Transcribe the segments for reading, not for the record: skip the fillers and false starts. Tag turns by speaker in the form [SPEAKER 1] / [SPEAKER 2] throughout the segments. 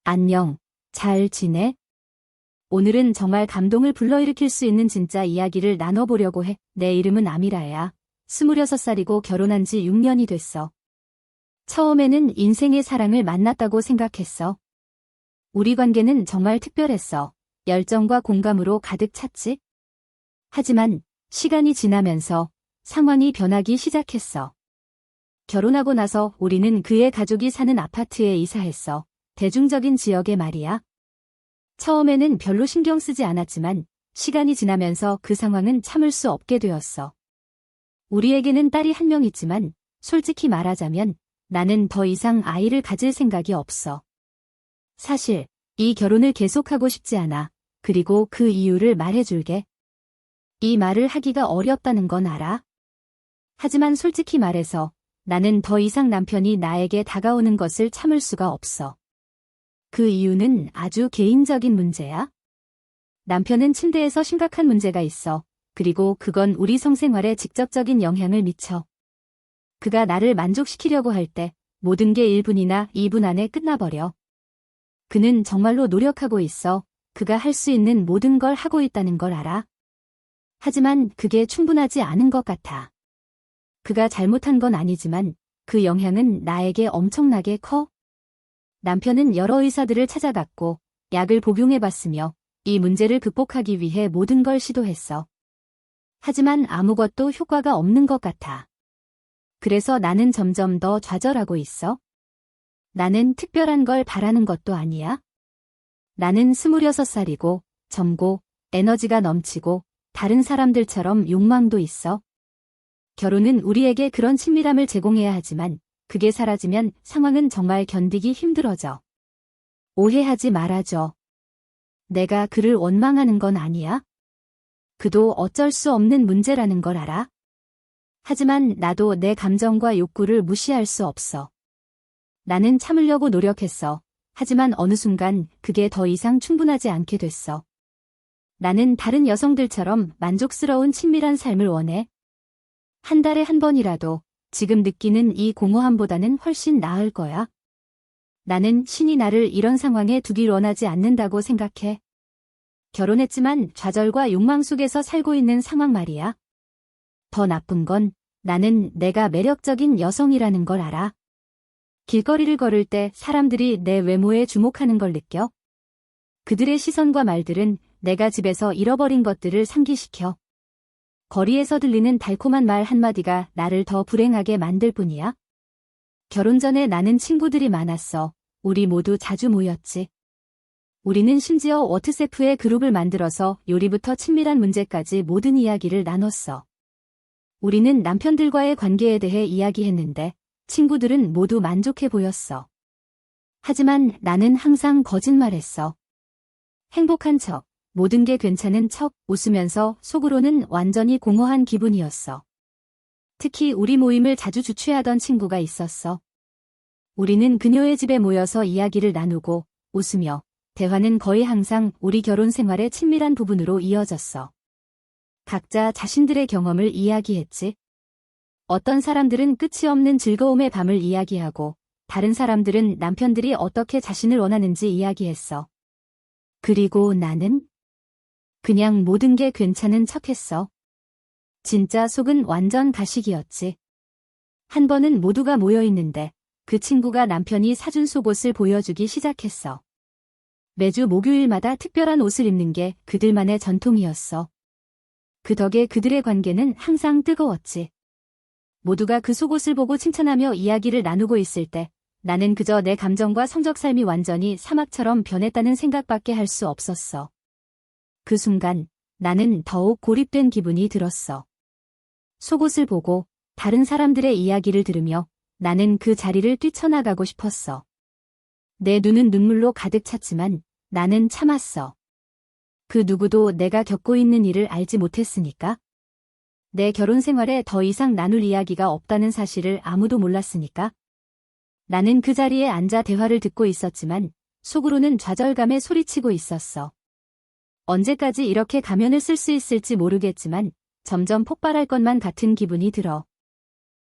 [SPEAKER 1] 안녕, 잘 지내? 오늘은 정말 감동을 불러일으킬 수 있는 진짜 이야기를 나눠보려고 해. 내 이름은 아미라야. 26살이고 결혼한 지 6년이 됐어. 처음에는 인생의 사랑을 만났다고 생각했어. 우리 관계는 정말 특별했어. 열정과 공감으로 가득 찼지? 하지만 시간이 지나면서 상황이 변하기 시작했어. 결혼하고 나서 우리는 그의 가족이 사는 아파트에 이사했어. 대중적인 지역에 말이야. 처음에는 별로 신경 쓰지 않았지만 시간이 지나면서 그 상황은 참을 수 없게 되었어. 우리에게는 딸이 한 명 있지만 솔직히 말하자면 나는 더 이상 아이를 가질 생각이 없어. 사실 이 결혼을 계속하고 싶지 않아. 그리고 그 이유를 말해줄게. 이 말을 하기가 어렵다는 건 알아. 하지만 솔직히 말해서 나는 더 이상 남편이 나에게 다가오는 것을 참을 수가 없어. 그 이유는 아주 개인적인 문제야. 남편은 침대에서 심각한 문제가 있어. 그리고 그건 우리 성생활에 직접적인 영향을 미쳐. 그가 나를 만족시키려고 할 때 모든 게 1분이나 2분 안에 끝나버려. 그는 정말로 노력하고 있어. 그가 할 수 있는 모든 걸 하고 있다는 걸 알아. 하지만 그게 충분하지 않은 것 같아. 그가 잘못한 건 아니지만 그 영향은 나에게 엄청나게 커. 남편은 여러 의사들을 찾아갔고 약을 복용해봤으며 이 문제를 극복하기 위해 모든 걸 시도했어. 하지만 아무것도 효과가 없는 것 같아. 그래서 나는 점점 더 좌절하고 있어. 나는 특별한 걸 바라는 것도 아니야. 나는 26살이고 젊고 에너지가 넘치고 다른 사람들처럼 욕망도 있어. 결혼은 우리에게 그런 친밀함을 제공해야 하지만 그게 사라지면 상황은 정말 견디기 힘들어져. 오해하지 말아줘. 내가 그를 원망하는 건 아니야. 그도 어쩔 수 없는 문제라는 걸 알아. 하지만 나도 내 감정과 욕구를 무시할 수 없어. 나는 참으려고 노력했어. 하지만 어느 순간 그게 더 이상 충분하지 않게 됐어. 나는 다른 여성들처럼 만족스러운 친밀한 삶을 원해. 한 달에 한 번이라도 지금 느끼는 이 공허함보다는 훨씬 나을 거야. 나는 신이 나를 이런 상황에 두길 원하지 않는다고 생각해. 결혼했지만 좌절과 욕망 속에서 살고 있는 상황 말이야. 더 나쁜 건 나는 내가 매력적인 여성이라는 걸 알아. 길거리를 걸을 때 사람들이 내 외모에 주목하는 걸 느껴. 그들의 시선과 말들은 내가 집에서 잃어버린 것들을 상기시켜. 거리에서 들리는 달콤한 말 한마디가 나를 더 불행하게 만들 뿐이야. 결혼 전에 나는 친구들이 많았어. 우리 모두 자주 모였지. 우리는 심지어 워트세프의 그룹을 만들어서 요리부터 친밀한 문제까지 모든 이야기를 나눴어. 우리는 남편들과의 관계에 대해 이야기했는데 친구들은 모두 만족해 보였어. 하지만 나는 항상 거짓말했어. 행복한 척. 모든 게 괜찮은 척 웃으면서 속으로는 완전히 공허한 기분이었어. 특히 우리 모임을 자주 주최하던 친구가 있었어. 우리는 그녀의 집에 모여서 이야기를 나누고 웃으며 대화는 거의 항상 우리 결혼 생활의 친밀한 부분으로 이어졌어. 각자 자신들의 경험을 이야기했지. 어떤 사람들은 끝이 없는 즐거움의 밤을 이야기하고 다른 사람들은 남편들이 어떻게 자신을 원하는지 이야기했어. 그리고 나는 그냥 모든 게 괜찮은 척했어. 진짜 속은 완전 가식이었지. 한 번은 모두가 모여있는데 그 친구가 남편이 사준 속옷을 보여주기 시작했어. 매주 목요일마다 특별한 옷을 입는 게 그들만의 전통이었어. 그 덕에 그들의 관계는 항상 뜨거웠지. 모두가 그 속옷을 보고 칭찬하며 이야기를 나누고 있을 때 나는 그저 내 감정과 성적 삶이 완전히 사막처럼 변했다는 생각밖에 할 수 없었어. 그 순간 나는 더욱 고립된 기분이 들었어. 속옷을 보고 다른 사람들의 이야기를 들으며 나는 그 자리를 뛰쳐나가고 싶었어. 내 눈은 눈물로 가득 찼지만 나는 참았어. 그 누구도 내가 겪고 있는 일을 알지 못했으니까. 내 결혼 생활에 더 이상 나눌 이야기가 없다는 사실을 아무도 몰랐으니까. 나는 그 자리에 앉아 대화를 듣고 있었지만 속으로는 좌절감에 소리치고 있었어. 언제까지 이렇게 가면을 쓸 수 있을지 모르겠지만 점점 폭발할 것만 같은 기분이 들어.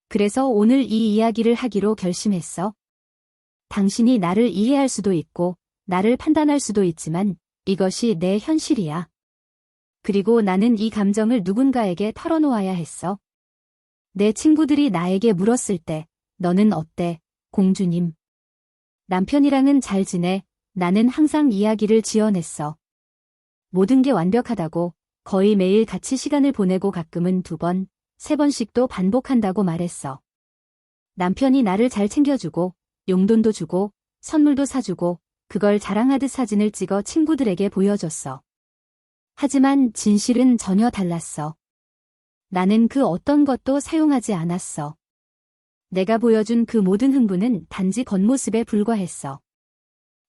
[SPEAKER 1] 그래서 오늘 이 이야기를 하기로 결심했어. 당신이 나를 이해할 수도 있고 나를 판단할 수도 있지만 이것이 내 현실이야. 그리고 나는 이 감정을 누군가에게 털어놓아야 했어. 내 친구들이 나에게 물었을 때, 너는 어때, 공주님? 남편이랑은 잘 지내? 나는 항상 이야기를 지어냈어. 모든 게 완벽하다고, 거의 매일 같이 시간을 보내고 가끔은 2번, 3번씩도 반복한다고 말했어. 남편이 나를 잘 챙겨주고, 용돈도 주고, 선물도 사주고, 그걸 자랑하듯 사진을 찍어 친구들에게 보여줬어. 하지만 진실은 전혀 달랐어. 나는 그 어떤 것도 사용하지 않았어. 내가 보여준 그 모든 흥분은 단지 겉모습에 불과했어.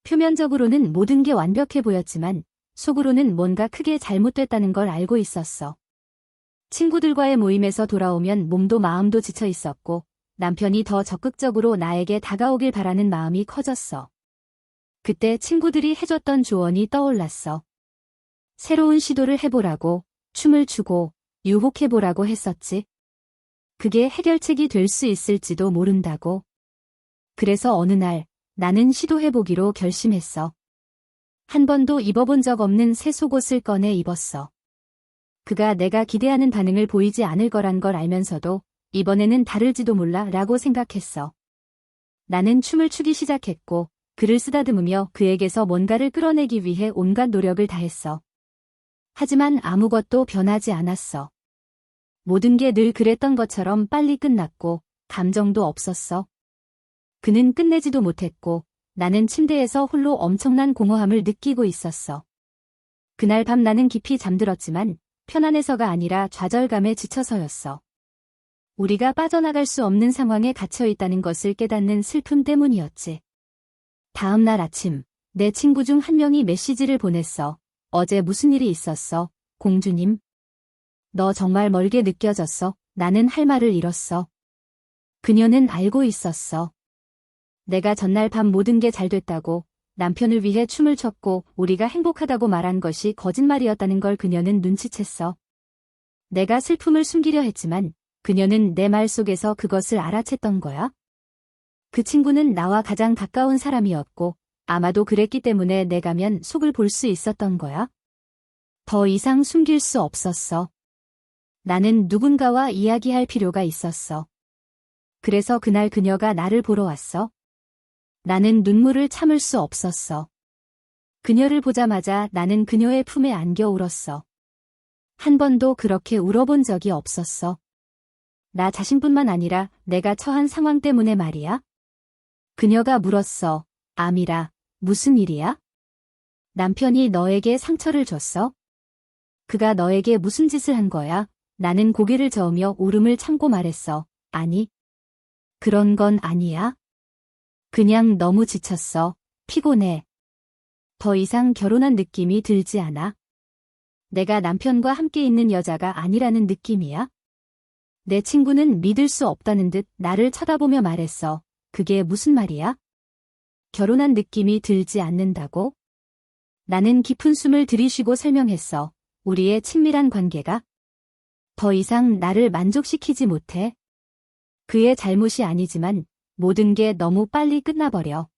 [SPEAKER 1] 표면적으로는 모든 게 완벽해 보였지만 속으로는 뭔가 크게 잘못됐다는 걸 알고 있었어. 친구들과의 모임에서 돌아오면 몸도 마음도 지쳐 있었고 남편이 더 적극적으로 나에게 다가오길 바라는 마음이 커졌어. 그때 친구들이 해줬던 조언이 떠올랐어. 새로운 시도를 해보라고, 춤을 추고, 유혹해보라고 했었지. 그게 해결책이 될 수 있을지도 모른다고. 그래서 어느 날 나는 시도해보기로 결심했어. 한 번도 입어본 적 없는 새 속옷을 꺼내 입었어. 그가 내가 기대하는 반응을 보이지 않을 거란 걸 알면서도 이번에는 다를지도 몰라 라고 생각했어. 나는 춤을 추기 시작했고 글을 쓰다듬으며 그에게서 뭔가를 끌어내기 위해 온갖 노력을 다했어. 하지만 아무것도 변하지 않았어. 모든 게 늘 그랬던 것처럼 빨리 끝났고 감정도 없었어. 그는 끝내지도 못했고 나는 침대에서 홀로 엄청난 공허함을 느끼고 있었어. 그날 밤 나는 깊이 잠들었지만 편안해서가 아니라 좌절감에 지쳐서였어. 우리가 빠져나갈 수 없는 상황에 갇혀 있다는 것을 깨닫는 슬픔 때문이었지. 다음 날 아침, 내 친구 중 한 명이 메시지를 보냈어. 어제 무슨 일이 있었어, 공주님? 너 정말 멀게 느껴졌어. 나는 할 말을 잃었어. 그녀는 알고 있었어. 내가 전날 밤 모든 게 잘 됐다고, 남편을 위해 춤을 췄고 우리가 행복하다고 말한 것이 거짓말이었다는 걸 그녀는 눈치챘어. 내가 슬픔을 숨기려 했지만 그녀는 내 말 속에서 그것을 알아챘던 거야. 그 친구는 나와 가장 가까운 사람이었고 아마도 그랬기 때문에 내가면 속을 볼 수 있었던 거야. 더 이상 숨길 수 없었어. 나는 누군가와 이야기할 필요가 있었어. 그래서 그날 그녀가 나를 보러 왔어. 나는 눈물을 참을 수 없었어. 그녀를 보자마자 나는 그녀의 품에 안겨 울었어. 한 번도 그렇게 울어본 적이 없었어. 나 자신뿐만 아니라 내가 처한 상황 때문에 말이야. 그녀가 물었어. 아미라, 무슨 일이야? 남편이 너에게 상처를 줬어? 그가 너에게 무슨 짓을 한 거야? 나는 고개를 저으며 울음을 참고 말했어. 아니. 그런 건 아니야. 그냥 너무 지쳤어. 피곤해. 더 이상 결혼한 느낌이 들지 않아. 내가 남편과 함께 있는 여자가 아니라는 느낌이야. 내 친구는 믿을 수 없다는 듯 나를 쳐다보며 말했어. 그게 무슨 말이야? 결혼한 느낌이 들지 않는다고? 나는 깊은 숨을 들이쉬고 설명했어. 우리의 친밀한 관계가 더 이상 나를 만족시키지 못해. 그의 잘못이 아니지만 모든 게 너무 빨리 끝나버려.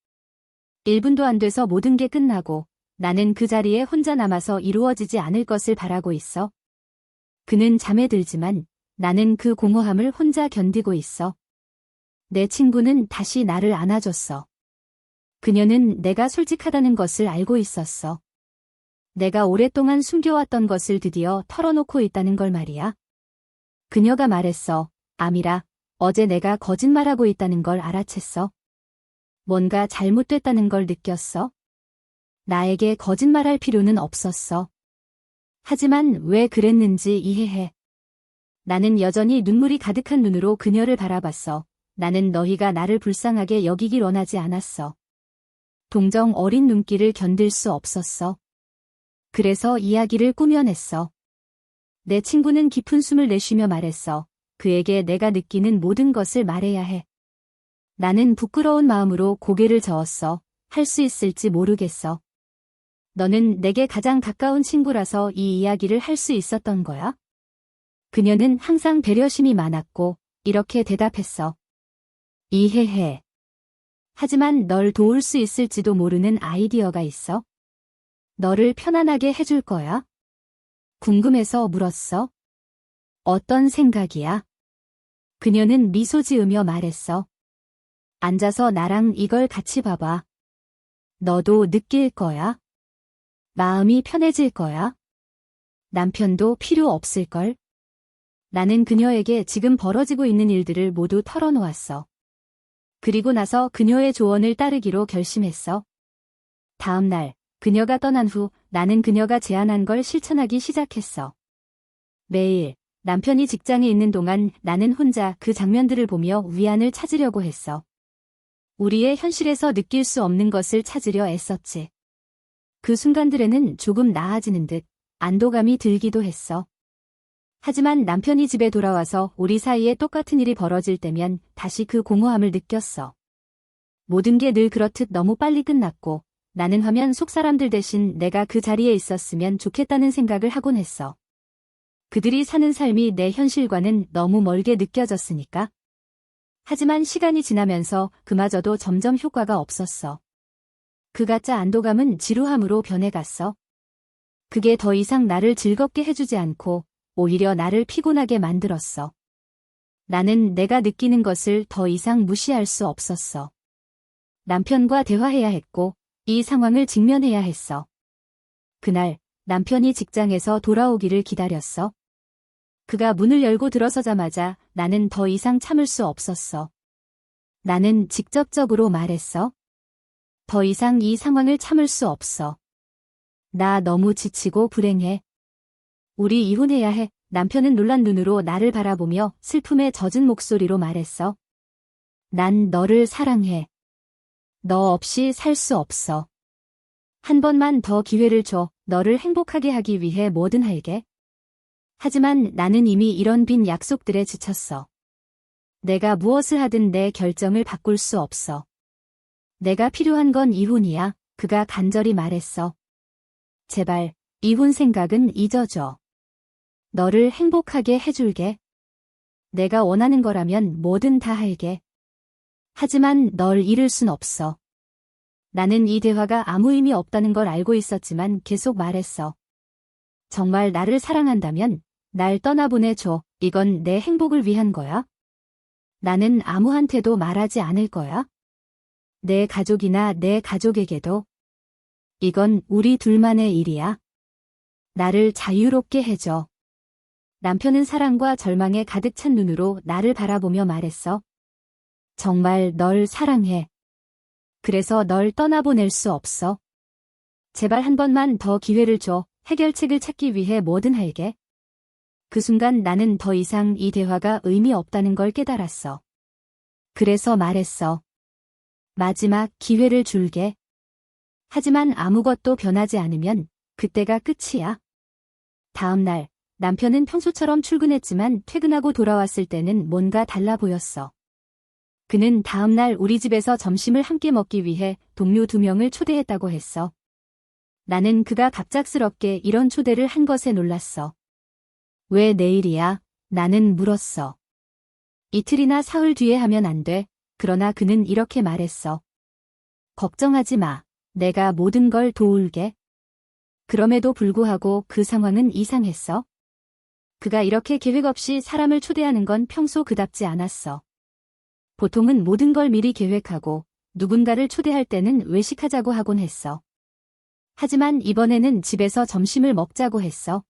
[SPEAKER 1] 1분도 안 돼서 모든 게 끝나고 나는 그 자리에 혼자 남아서 이루어지지 않을 것을 바라고 있어. 그는 잠에 들지만 나는 그 공허함을 혼자 견디고 있어. 내 친구는 다시 나를 안아줬어. 그녀는 내가 솔직하다는 것을 알고 있었어. 내가 오랫동안 숨겨왔던 것을 드디어 털어놓고 있다는 걸 말이야. 그녀가 말했어. 아미라, 어제 내가 거짓말하고 있다는 걸 알아챘어. 뭔가 잘못됐다는 걸 느꼈어. 나에게 거짓말할 필요는 없었어. 하지만 왜 그랬는지 이해해. 나는 여전히 눈물이 가득한 눈으로 그녀를 바라봤어. 나는 너희가 나를 불쌍하게 여기길 원하지 않았어. 동정 어린 눈길을 견딜 수 없었어. 그래서 이야기를 꾸며냈어. 내 친구는 깊은 숨을 내쉬며 말했어. 그에게 내가 느끼는 모든 것을 말해야 해. 나는 부끄러운 마음으로 고개를 저었어. 할 수 있을지 모르겠어. 너는 내게 가장 가까운 친구라서 이 이야기를 할 수 있었던 거야? 그녀는 항상 배려심이 많았고 이렇게 대답했어. 이해해. 하지만 널 도울 수 있을지도 모르는 아이디어가 있어. 너를 편안하게 해줄 거야? 궁금해서 물었어. 어떤 생각이야? 그녀는 미소 지으며 말했어. 앉아서 나랑 이걸 같이 봐봐. 너도 느낄 거야. 마음이 편해질 거야. 남편도 필요 없을걸? 나는 그녀에게 지금 벌어지고 있는 일들을 모두 털어놓았어. 그리고 나서 그녀의 조언을 따르기로 결심했어. 다음 날, 그녀가 떠난 후 나는 그녀가 제안한 걸 실천하기 시작했어. 매일, 남편이 직장에 있는 동안 나는 혼자 그 장면들을 보며 위안을 찾으려고 했어. 우리의 현실에서 느낄 수 없는 것을 찾으려 애썼지. 그 순간들에는 조금 나아지는 듯 안도감이 들기도 했어. 하지만 남편이 집에 돌아와서 우리 사이에 똑같은 일이 벌어질 때면 다시 그 공허함을 느꼈어. 모든 게 늘 그렇듯 너무 빨리 끝났고 나는 화면 속 사람들 대신 내가 그 자리에 있었으면 좋겠다는 생각을 하곤 했어. 그들이 사는 삶이 내 현실과는 너무 멀게 느껴졌으니까. 하지만 시간이 지나면서 그마저도 점점 효과가 없었어. 그 가짜 안도감은 지루함으로 변해갔어. 그게 더 이상 나를 즐겁게 해주지 않고 오히려 나를 피곤하게 만들었어. 나는 내가 느끼는 것을 더 이상 무시할 수 없었어. 남편과 대화해야 했고 이 상황을 직면해야 했어. 그날 남편이 직장에서 돌아오기를 기다렸어. 그가 문을 열고 들어서자마자 나는 더 이상 참을 수 없었어. 나는 직접적으로 말했어. 더 이상 이 상황을 참을 수 없어. 나 너무 지치고 불행해. 우리 이혼해야 해. 남편은 놀란 눈으로 나를 바라보며 슬픔에 젖은 목소리로 말했어. 난 너를 사랑해. 너 없이 살 수 없어. 한 번만 더 기회를 줘. 너를 행복하게 하기 위해 뭐든 할게. 하지만 나는 이미 이런 빈 약속들에 지쳤어. 내가 무엇을 하든 내 결정을 바꿀 수 없어. 내가 필요한 건 이혼이야. 그가 간절히 말했어. 제발, 이혼 생각은 잊어줘. 너를 행복하게 해줄게. 내가 원하는 거라면 뭐든 다 할게. 하지만 널 잃을 순 없어. 나는 이 대화가 아무 의미 없다는 걸 알고 있었지만 계속 말했어. 정말 나를 사랑한다면 날 떠나보내줘. 이건 내 행복을 위한 거야. 나는 아무한테도 말하지 않을 거야. 내 가족이나 내 가족에게도. 이건 우리 둘만의 일이야. 나를 자유롭게 해줘. 남편은 사랑과 절망에 가득 찬 눈으로 나를 바라보며 말했어. 정말 널 사랑해. 그래서 널 떠나보낼 수 없어. 제발 한 번만 더 기회를 줘. 해결책을 찾기 위해 뭐든 할게. 그 순간 나는 더 이상 이 대화가 의미 없다는 걸 깨달았어. 그래서 말했어. 마지막 기회를 줄게. 하지만 아무것도 변하지 않으면 그때가 끝이야. 다음 날, 남편은 평소처럼 출근했지만 퇴근하고 돌아왔을 때는 뭔가 달라 보였어. 그는 다음 날 우리 집에서 점심을 함께 먹기 위해 동료 2명을 초대했다고 했어. 나는 그가 갑작스럽게 이런 초대를 한 것에 놀랐어. 왜 내일이야? 나는 물었어. 이틀이나 사흘 뒤에 하면 안 돼. 그러나 그는 이렇게 말했어. 걱정하지 마. 내가 모든 걸 도울게. 그럼에도 불구하고 그 상황은 이상했어. 그가 이렇게 계획 없이 사람을 초대하는 건 평소 그답지 않았어. 보통은 모든 걸 미리 계획하고 누군가를 초대할 때는 외식하자고 하곤 했어. 하지만 이번에는 집에서 점심을 먹자고 했어.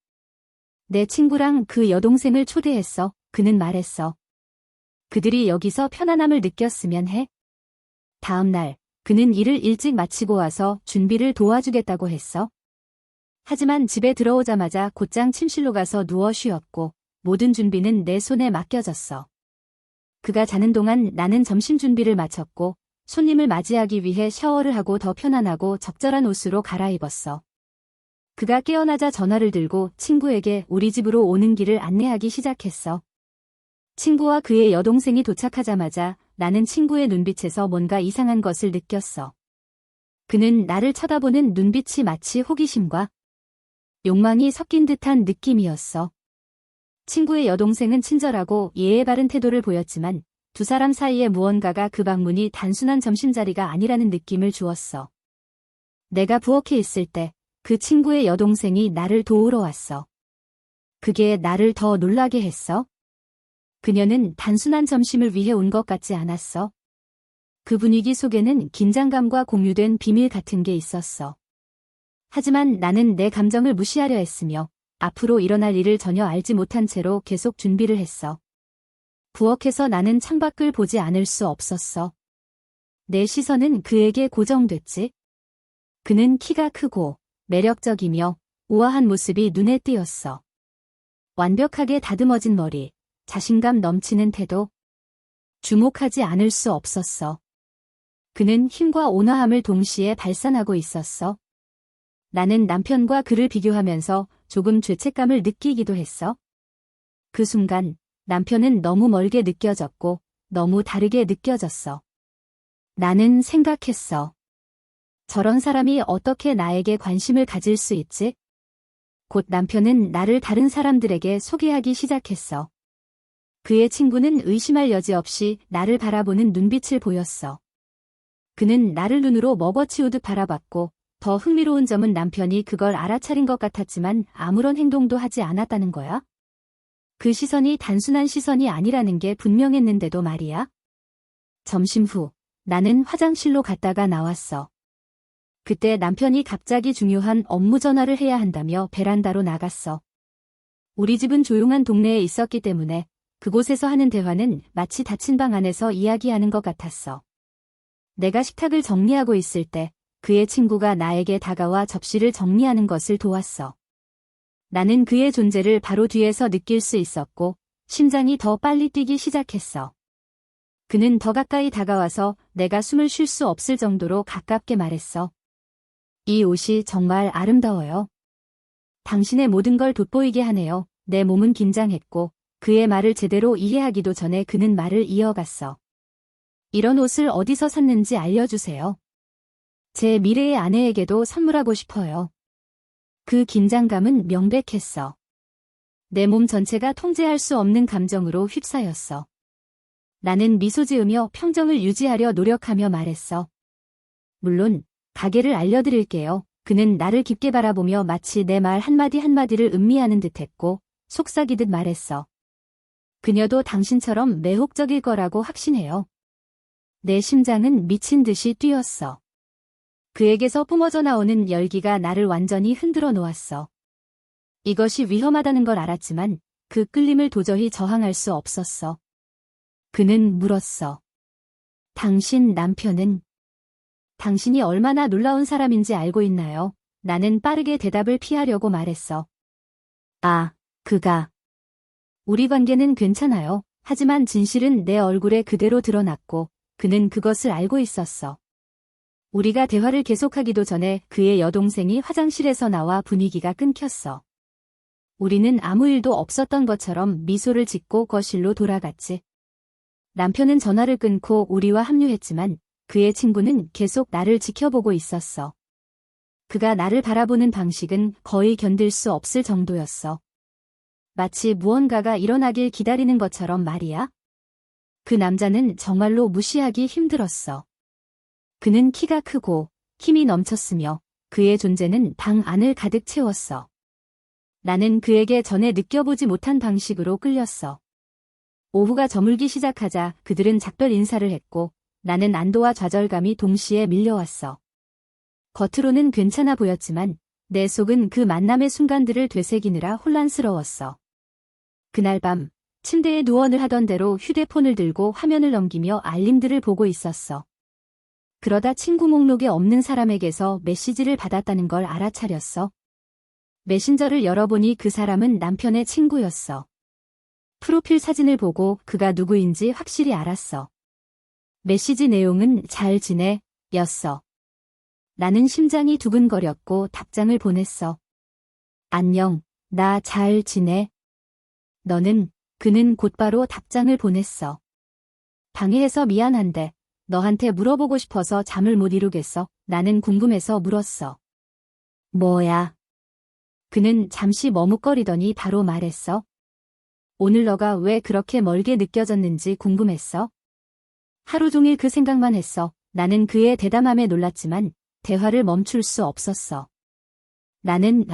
[SPEAKER 1] 내 친구랑 그 여동생을 초대했어. 그는 말했어. 그들이 여기서 편안함을 느꼈으면 해. 다음 날, 그는 일을 일찍 마치고 와서 준비를 도와주겠다고 했어. 하지만 집에 들어오자마자 곧장 침실로 가서 누워 쉬었고 모든 준비는 내 손에 맡겨졌어. 그가 자는 동안 나는 점심 준비를 마쳤고 손님을 맞이하기 위해 샤워를 하고 더 편안하고 적절한 옷으로 갈아입었어. 그가 깨어나자 전화를 들고 친구에게 우리 집으로 오는 길을 안내하기 시작했어. 친구와 그의 여동생이 도착하자마자 나는 친구의 눈빛에서 뭔가 이상한 것을 느꼈어. 그는 나를 쳐다보는 눈빛이 마치 호기심과 욕망이 섞인 듯한 느낌이었어. 친구의 여동생은 친절하고 예의 바른 태도를 보였지만 두 사람 사이에 무언가가 그 방문이 단순한 점심자리가 아니라는 느낌을 주었어. 내가 부엌에 있을 때 그 친구의 여동생이 나를 도우러 왔어. 그게 나를 더 놀라게 했어. 그녀는 단순한 점심을 위해 온 것 같지 않았어. 그 분위기 속에는 긴장감과 공유된 비밀 같은 게 있었어. 하지만 나는 내 감정을 무시하려 했으며 앞으로 일어날 일을 전혀 알지 못한 채로 계속 준비를 했어. 부엌에서 나는 창밖을 보지 않을 수 없었어. 내 시선은 그에게 고정됐지. 그는 키가 크고 매력적이며 우아한 모습이 눈에 띄었어. 완벽하게 다듬어진 머리, 자신감 넘치는 태도. 주목하지 않을 수 없었어. 그는 힘과 온화함을 동시에 발산하고 있었어. 나는 남편과 그를 비교하면서 조금 죄책감을 느끼기도 했어. 그 순간 남편은 너무 멀게 느껴졌고 너무 다르게 느껴졌어. 나는 생각했어. 저런 사람이 어떻게 나에게 관심을 가질 수 있지? 곧 남편은 나를 다른 사람들에게 소개하기 시작했어. 그의 친구는 의심할 여지 없이 나를 바라보는 눈빛을 보였어. 그는 나를 눈으로 먹어치우듯 바라봤고 더 흥미로운 점은 남편이 그걸 알아차린 것 같았지만 아무런 행동도 하지 않았다는 거야. 그 시선이 단순한 시선이 아니라는 게 분명했는데도 말이야. 점심 후 나는 화장실로 갔다가 나왔어. 그때 남편이 갑자기 중요한 업무 전화를 해야 한다며 베란다로 나갔어. 우리 집은 조용한 동네에 있었기 때문에 그곳에서 하는 대화는 마치 닫힌 방 안에서 이야기하는 것 같았어. 내가 식탁을 정리하고 있을 때 그의 친구가 나에게 다가와 접시를 정리하는 것을 도왔어. 나는 그의 존재를 바로 뒤에서 느낄 수 있었고 심장이 더 빨리 뛰기 시작했어. 그는 더 가까이 다가와서 내가 숨을 쉴 수 없을 정도로 가깝게 말했어. 이 옷이 정말 아름다워요. 당신의 모든 걸 돋보이게 하네요. 내 몸은 긴장했고 그의 말을 제대로 이해하기도 전에 그는 말을 이어갔어. 이런 옷을 어디서 샀는지 알려주세요. 제 미래의 아내에게도 선물하고 싶어요. 그 긴장감은 명백했어. 내 몸 전체가 통제할 수 없는 감정으로 휩싸였어. 나는 미소 지으며 평정을 유지하려 노력하며 말했어. 물론 가게를 알려드릴게요. 그는 나를 깊게 바라보며 마치 내 말 한마디 한마디를 음미하는 듯했고 속삭이듯 말했어. 그녀도 당신처럼 매혹적일 거라고 확신해요. 내 심장은 미친 듯이 뛰었어. 그에게서 뿜어져 나오는 열기가 나를 완전히 흔들어 놓았어. 이것이 위험하다는 걸 알았지만 그 끌림을 도저히 저항할 수 없었어. 그는 물었어. 당신 남편은? 당신이 얼마나 놀라운 사람인지 알고 있나요? 나는 빠르게 대답을 피하려고 말했어. 아, 그가. 우리 관계는 괜찮아요. 하지만 진실은 내 얼굴에 그대로 드러났고 그는 그것을 알고 있었어. 우리가 대화를 계속하기도 전에 그의 여동생이 화장실에서 나와 분위기가 끊겼어. 우리는 아무 일도 없었던 것처럼 미소를 짓고 거실로 돌아갔지. 남편은 전화를 끊고 우리와 합류했지만 그의 친구는 계속 나를 지켜보고 있었어. 그가 나를 바라보는 방식은 거의 견딜 수 없을 정도였어. 마치 무언가가 일어나길 기다리는 것처럼 말이야. 그 남자는 정말로 무시하기 힘들었어. 그는 키가 크고 힘이 넘쳤으며 그의 존재는 방 안을 가득 채웠어. 나는 그에게 전에 느껴보지 못한 방식으로 끌렸어. 오후가 저물기 시작하자 그들은 작별 인사를 했고 나는 안도와 좌절감이 동시에 밀려왔어. 겉으로는 괜찮아 보였지만 내 속은 그 만남의 순간들을 되새기느라 혼란스러웠어. 그날 밤 침대에 누워 늘 하던 대로 휴대폰을 들고 화면을 넘기며 알림들을 보고 있었어. 그러다 친구 목록에 없는 사람에게서 메시지를 받았다는 걸 알아차렸어. 메신저를 열어보니 그 사람은 남편의 친구였어. 프로필 사진을 보고 그가 누구인지 확실히 알았어. 메시지 내용은 잘 지내? 였어. 나는 심장이 두근거렸고 답장을 보냈어. 안녕, 나 잘 지내? 너는? 그는 곧바로 답장을 보냈어. 방해해서 미안한데 너한테 물어보고 싶어서 잠을 못 이루겠어. 나는 궁금해서 물었어. 뭐야? 그는 잠시 머뭇거리더니 바로 말했어. 오늘 너가 왜 그렇게 멀게 느껴졌는지 궁금했어. 하루 종일 그 생각만 했어. 나는 그의 대담함에 놀랐지만 대화를 멈출 수 없었어. 나는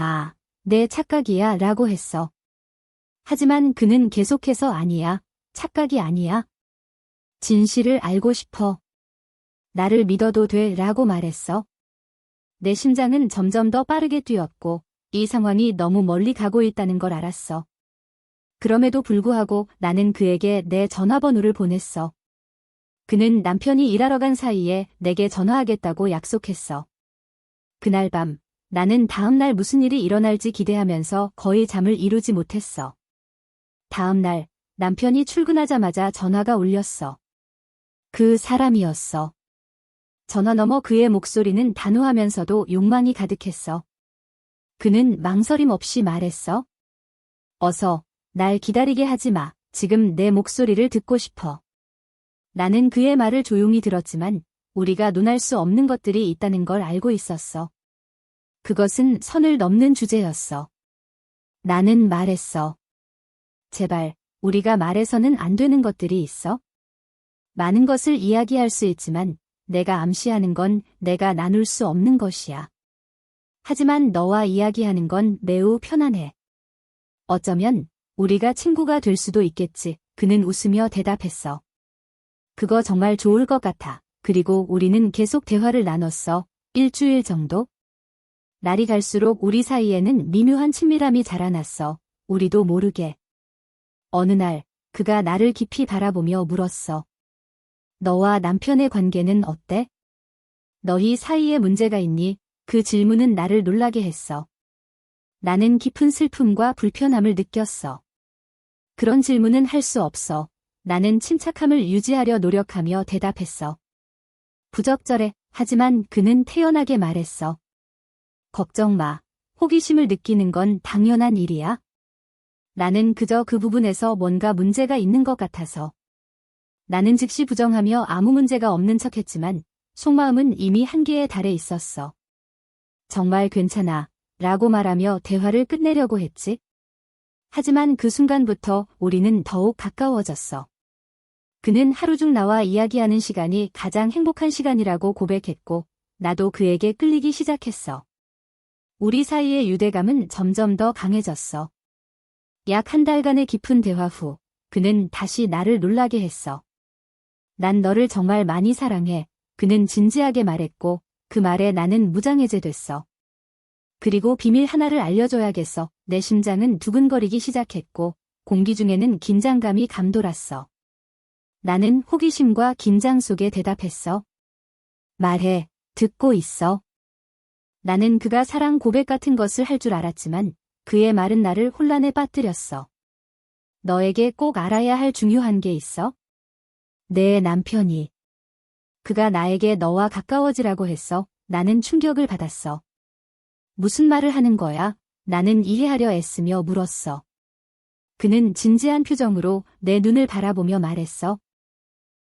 [SPEAKER 1] 내 착각이야 라고 했어. 하지만 그는 계속해서 아니야. 착각이 아니야. 진실을 알고 싶어. 나를 믿어도 돼 라고 말했어. 내 심장은 점점 더 빠르게 뛰었고 이 상황이 너무 멀리 가고 있다는 걸 알았어. 그럼에도 불구하고 나는 그에게 내 전화번호를 보냈어. 그는 남편이 일하러 간 사이에 내게 전화하겠다고 약속했어. 그날 밤 나는 다음 날 무슨 일이 일어날지 기대하면서 거의 잠을 이루지 못했어. 다음 날 남편이 출근하자마자 전화가 울렸어. 그 사람이었어. 전화 너머 그의 목소리는 단호하면서도 욕망이 가득했어. 그는 망설임 없이 말했어. 어서, 날 기다리게 하지 마. 지금 내 목소리를 듣고 싶어. 나는 그의 말을 조용히 들었지만 우리가 논할 수 없는 것들이 있다는 걸 알고 있었어. 그것은 선을 넘는 주제였어. 나는 말했어. 제발, 우리가 말해서는 안 되는 것들이 있어? 많은 것을 이야기할 수 있지만 내가 암시하는 건 내가 나눌 수 없는 것이야. 하지만 너와 이야기하는 건 매우 편안해. 어쩌면 우리가 친구가 될 수도 있겠지. 그는 웃으며 대답했어. 그거 정말 좋을 것 같아. 그리고 우리는 계속 대화를 나눴어. 일주일 정도? 날이 갈수록 우리 사이에는 미묘한 친밀함이 자라났어. 우리도 모르게. 어느 날 그가 나를 깊이 바라보며 물었어. 너와 남편의 관계는 어때? 너희 사이에 문제가 있니? 그 질문은 나를 놀라게 했어. 나는 깊은 슬픔과 불편함을 느꼈어. 그런 질문은 할 수 없어. 나는 침착함을 유지하려 노력하며 대답했어. 부적절해. 하지만 그는 태연하게 말했어. 걱정 마. 호기심을 느끼는 건 당연한 일이야. 나는 그저 그 부분에서 뭔가 문제가 있는 것 같아서. 나는 즉시 부정하며 아무 문제가 없는 척했지만 속마음은 이미 한계에 달해 있었어. 정말 괜찮아. 라고 말하며 대화를 끝내려고 했지. 하지만 그 순간부터 우리는 더욱 가까워졌어. 그는 하루 중 나와 이야기하는 시간이 가장 행복한 시간이라고 고백했고 나도 그에게 끌리기 시작했어. 우리 사이의 유대감은 점점 더 강해졌어. 약 한 달간의 깊은 대화 후 그는 다시 나를 놀라게 했어. 난 너를 정말 많이 사랑해. 그는 진지하게 말했고 그 말에 나는 무장해제됐어. 그리고 비밀 하나를 알려줘야겠어. 내 심장은 두근거리기 시작했고 공기 중에는 긴장감이 감돌았어. 나는 호기심과 긴장 속에 대답했어. 말해, 듣고 있어. 나는 그가 사랑 고백 같은 것을 할 줄 알았지만 그의 말은 나를 혼란에 빠뜨렸어. 너에게 꼭 알아야 할 중요한 게 있어? 내 남편이. 그가 나에게 너와 가까워지라고 했어. 나는 충격을 받았어. 무슨 말을 하는 거야? 나는 이해하려 애쓰며 물었어. 그는 진지한 표정으로 내 눈을 바라보며 말했어.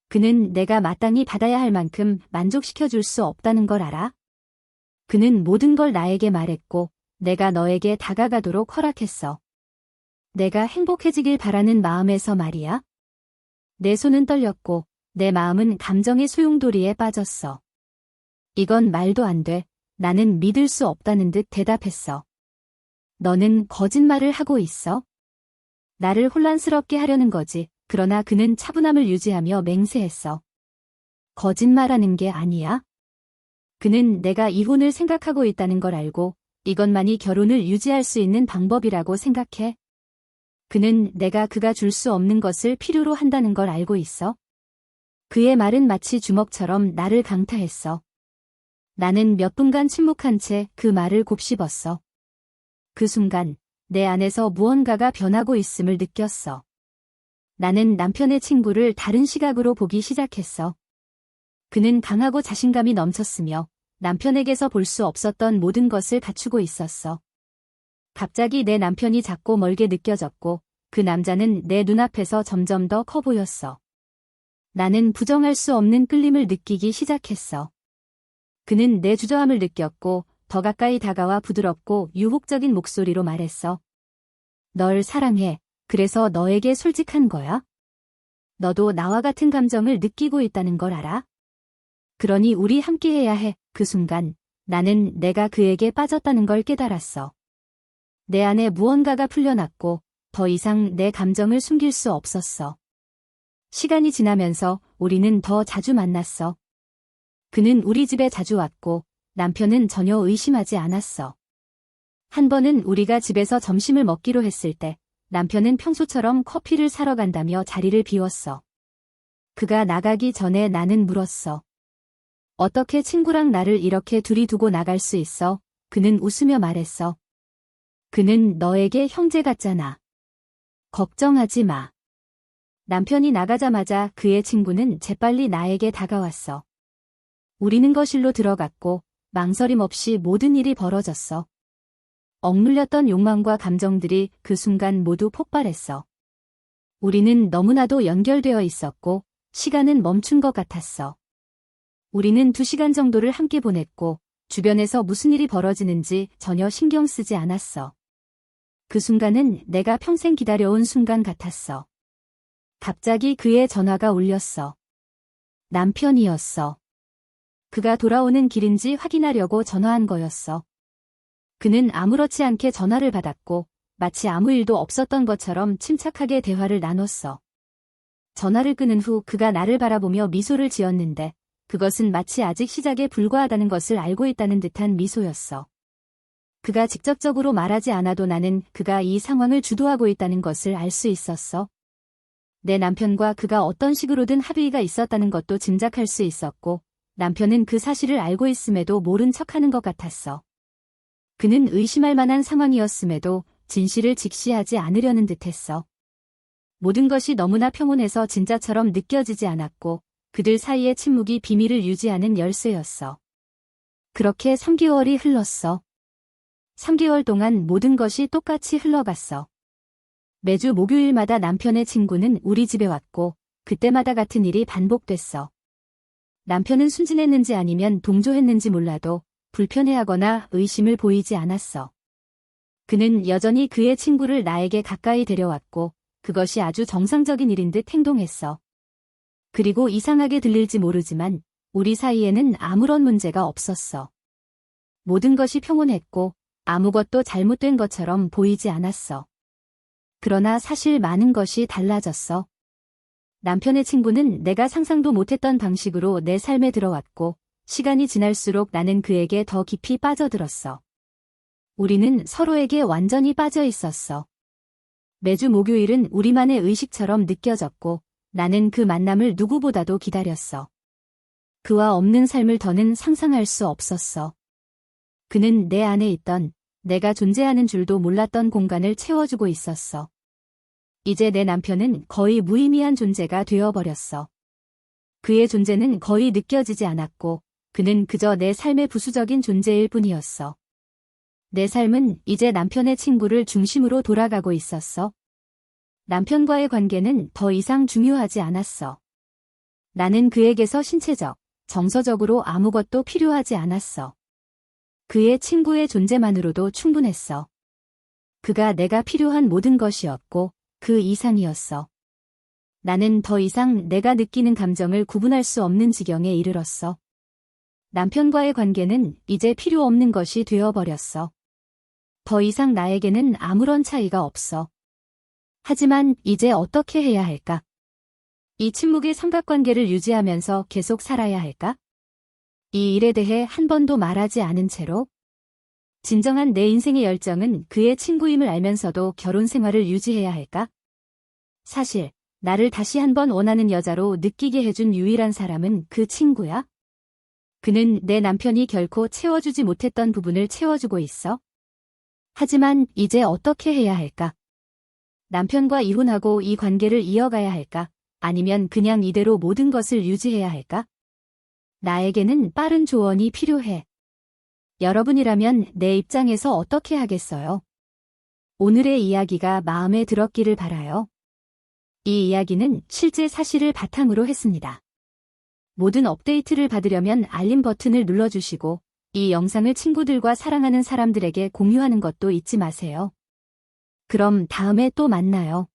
[SPEAKER 1] 그는 내가 마땅히 받아야 할 만큼 만족시켜줄 수 없다는 걸 알아? 그는 모든 걸 나에게 말했고 내가 너에게 다가가도록 허락했어. 내가 행복해지길 바라는 마음에서 말이야. 내 손은 떨렸고 내 마음은 감정의 소용돌이에 빠졌어. 이건 말도 안 돼. 나는 믿을 수 없다는 듯 대답했어. 너는 거짓말을 하고 있어? 나를 혼란스럽게 하려는 거지. 그러나 그는 차분함을 유지하며 맹세했어. 거짓말하는 게 아니야. 그는 내가 이혼을 생각하고 있다는 걸 알고 이것만이 결혼을 유지할 수 있는 방법이라고 생각해. 그는 내가 그가 줄 수 없는 것을 필요로 한다는 걸 알고 있어. 그의 말은 마치 주먹처럼 나를 강타했어. 나는 몇 분간 침묵한 채 그 말을 곱씹었어. 그 순간 내 안에서 무언가가 변하고 있음을 느꼈어. 나는 남편의 친구를 다른 시각으로 보기 시작했어. 그는 강하고 자신감이 넘쳤으며 남편에게서 볼 수 없었던 모든 것을 갖추고 있었어. 갑자기 내 남편이 작고 멀게 느껴졌고 그 남자는 내 눈앞에서 점점 더 커 보였어. 나는 부정할 수 없는 끌림을 느끼기 시작했어. 그는 내 주저함을 느꼈고 더 가까이 다가와 부드럽고 유혹적인 목소리로 말했어. 널 사랑해. 그래서 너에게 솔직한 거야? 너도 나와 같은 감정을 느끼고 있다는 걸 알아? 그러니 우리 함께해야 해. 그 순간 나는 내가 그에게 빠졌다는 걸 깨달았어. 내 안에 무언가가 풀려났고 더 이상 내 감정을 숨길 수 없었어. 시간이 지나면서 우리는 더 자주 만났어. 그는 우리 집에 자주 왔고 남편은 전혀 의심하지 않았어. 한 번은 우리가 집에서 점심을 먹기로 했을 때 남편은 평소처럼 커피를 사러 간다며 자리를 비웠어. 그가 나가기 전에 나는 물었어. 어떻게 친구랑 나를 이렇게 둘이 두고 나갈 수 있어? 그는 웃으며 말했어. 그는 너에게 형제 같잖아. 걱정하지 마. 남편이 나가자마자 그의 친구는 재빨리 나에게 다가왔어. 우리는 거실로 들어갔고 망설임 없이 모든 일이 벌어졌어. 억눌렸던 욕망과 감정들이 그 순간 모두 폭발했어. 우리는 너무나도 연결되어 있었고 시간은 멈춘 것 같았어. 우리는 2시간 정도를 함께 보냈고 주변에서 무슨 일이 벌어지는지 전혀 신경 쓰지 않았어. 그 순간은 내가 평생 기다려온 순간 같았어. 갑자기 그의 전화가 울렸어. 남편이었어. 그가 돌아오는 길인지 확인하려고 전화한 거였어. 그는 아무렇지 않게 전화를 받았고 마치 아무 일도 없었던 것처럼 침착하게 대화를 나눴어. 전화를 끊은 후 그가 나를 바라보며 미소를 지었는데 그것은 마치 아직 시작에 불과하다는 것을 알고 있다는 듯한 미소였어. 그가 직접적으로 말하지 않아도 나는 그가 이 상황을 주도하고 있다는 것을 알 수 있었어. 내 남편과 그가 어떤 식으로든 합의가 있었다는 것도 짐작할 수 있었고 남편은 그 사실을 알고 있음에도 모른 척하는 것 같았어. 그는 의심할 만한 상황이었음에도 진실을 직시하지 않으려는 듯했어. 모든 것이 너무나 평온해서 진짜처럼 느껴지지 않았고 그들 사이의 침묵이 비밀을 유지하는 열쇠였어. 그렇게 3개월이 흘렀어. 3개월 동안 모든 것이 똑같이 흘러갔어. 매주 목요일마다 남편의 친구는 우리 집에 왔고 그때마다 같은 일이 반복됐어. 남편은 순진했는지 아니면 동조했는지 몰라도 불편해하거나 의심을 보이지 않았어. 그는 여전히 그의 친구를 나에게 가까이 데려왔고 그것이 아주 정상적인 일인 듯 행동했어. 그리고 이상하게 들릴지 모르지만 우리 사이에는 아무런 문제가 없었어. 모든 것이 평온했고 아무것도 잘못된 것처럼 보이지 않았어. 그러나 사실 많은 것이 달라졌어. 남편의 친구는 내가 상상도 못했던 방식으로 내 삶에 들어왔고 시간이 지날수록 나는 그에게 더 깊이 빠져들었어. 우리는 서로에게 완전히 빠져 있었어. 매주 목요일은 우리만의 의식처럼 느껴졌고 나는 그 만남을 누구보다도 기다렸어. 그와 없는 삶을 더는 상상할 수 없었어. 그는 내 안에 있던 내가 존재하는 줄도 몰랐던 공간을 채워주고 있었어. 이제 내 남편은 거의 무의미한 존재가 되어버렸어. 그의 존재는 거의 느껴지지 않았고 그는 그저 내 삶의 부수적인 존재일 뿐이었어. 내 삶은 이제 남편의 친구를 중심으로 돌아가고 있었어. 남편과의 관계는 더 이상 중요하지 않았어. 나는 그에게서 신체적, 정서적으로 아무것도 필요하지 않았어. 그의 친구의 존재만으로도 충분했어. 그가 내가 필요한 모든 것이었고 그 이상이었어. 나는 더 이상 내가 느끼는 감정을 구분할 수 없는 지경에 이르렀어. 남편과의 관계는 이제 필요 없는 것이 되어버렸어. 더 이상 나에게는 아무런 차이가 없어. 하지만 이제 어떻게 해야 할까? 이 침묵의 삼각관계를 유지하면서 계속 살아야 할까? 이 일에 대해 한 번도 말하지 않은 채로? 진정한 내 인생의 열정은 그의 친구임을 알면서도 결혼 생활을 유지해야 할까? 사실 나를 다시 한번 원하는 여자로 느끼게 해준 유일한 사람은 그 친구야? 그는 내 남편이 결코 채워주지 못했던 부분을 채워주고 있어. 하지만 이제 어떻게 해야 할까? 남편과 이혼하고 이 관계를 이어가야 할까? 아니면 그냥 이대로 모든 것을 유지해야 할까? 나에게는 빠른 조언이 필요해. 여러분이라면 내 입장에서 어떻게 하겠어요? 오늘의 이야기가 마음에 들었기를 바라요. 이 이야기는 실제 사실을 바탕으로 했습니다. 모든 업데이트를 받으려면 알림 버튼을 눌러주시고 이 영상을 친구들과 사랑하는 사람들에게 공유하는 것도 잊지 마세요. 그럼 다음에 또 만나요.